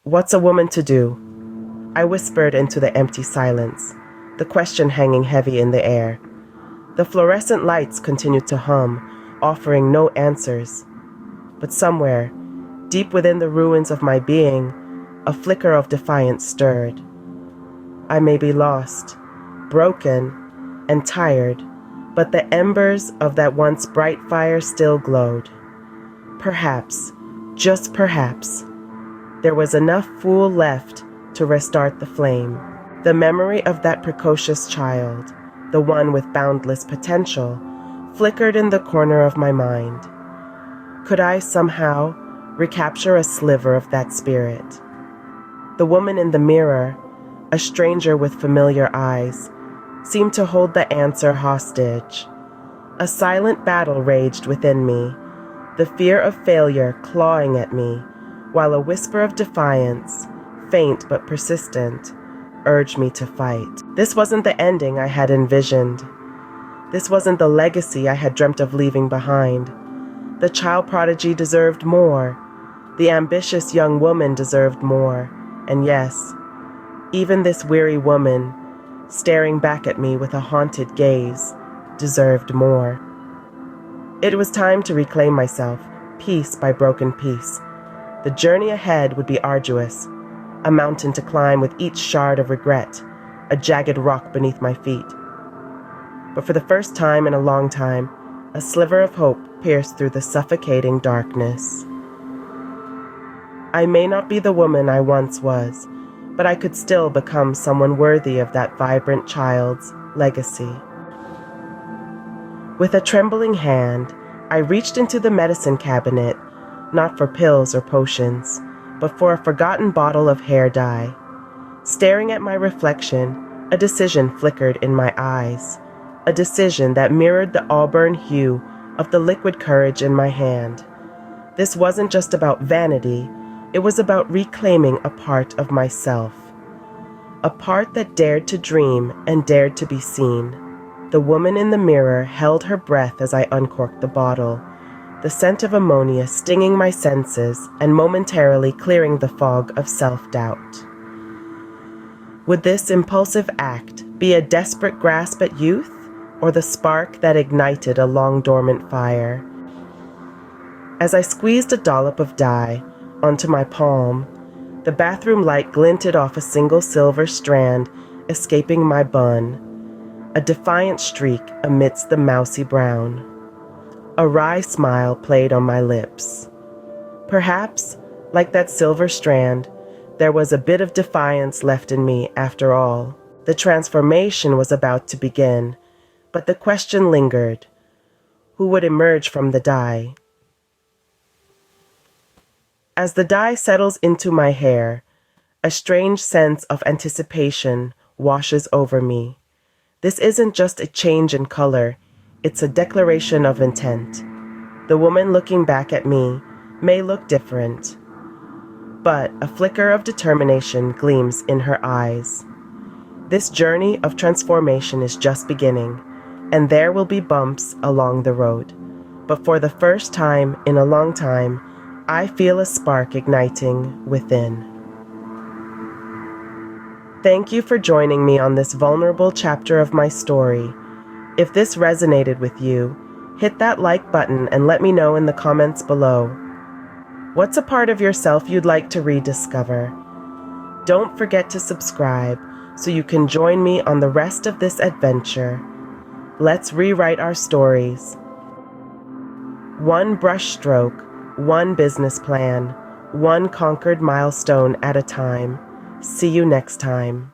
"What's a woman to do?" I whispered into the empty silence, the question hanging heavy in the air. The fluorescent lights continued to hum, offering no answers. But somewhere, deep within the ruins of my being, a flicker of defiance stirred. I may be lost, broken, and tired, but the embers of that once bright fire still glowed. Perhaps, just perhaps, there was enough fuel left to restart the flame. The memory of that precocious child, the one with boundless potential, flickered in the corner of my mind. Could I somehow recapture a sliver of that spirit? The woman in the mirror, a stranger with familiar eyes, seemed to hold the answer hostage. A silent battle raged within me, the fear of failure clawing at me, while a whisper of defiance, faint but persistent, urged me to fight. This wasn't the ending I had envisioned. This wasn't the legacy I had dreamt of leaving behind. The child prodigy deserved more. The ambitious young woman deserved more. And yes, even this weary woman, staring back at me with a haunted gaze, deserved more. It was time to reclaim myself, piece by broken piece. The journey ahead would be arduous, a mountain to climb with each shard of regret, a jagged rock beneath my feet. But for the first time in a long time, a sliver of hope pierced through the suffocating darkness. I may not be the woman I once was, but I could still become someone worthy of that vibrant child's legacy. With a trembling hand, I reached into the medicine cabinet, not for pills or potions, but for a forgotten bottle of hair dye. Staring at my reflection, a decision flickered in my eyes, a decision that mirrored the auburn hue of the liquid courage in my hand. This wasn't just about vanity, it was about reclaiming a part of myself. A part that dared to dream and dared to be seen. The woman in the mirror held her breath as I uncorked the bottle, the scent of ammonia stinging my senses and momentarily clearing the fog of self-doubt. Would this impulsive act be a desperate grasp at youth, or the spark that ignited a long-dormant fire? As I squeezed a dollop of dye onto my palm, the bathroom light glinted off a single silver strand escaping my bun, a defiant streak amidst the mousy brown. A wry smile played on my lips. Perhaps, like that silver strand, there was a bit of defiance left in me after all. The transformation was about to begin, but the question lingered. Who would emerge from the dye? As the dye settles into my hair, a strange sense of anticipation washes over me. This isn't just a change in color, it's a declaration of intent. The woman looking back at me may look different, but a flicker of determination gleams in her eyes. This journey of transformation is just beginning, and there will be bumps along the road. But for the first time in a long time, I feel a spark igniting within. Thank you for joining me on this vulnerable chapter of my story. If this resonated with you, hit that like button and let me know in the comments below. What's a part of yourself you'd like to rediscover? Don't forget to subscribe so you can join me on the rest of this adventure. Let's rewrite our stories. One brushstroke, one business plan, one conquered milestone at a time. See you next time.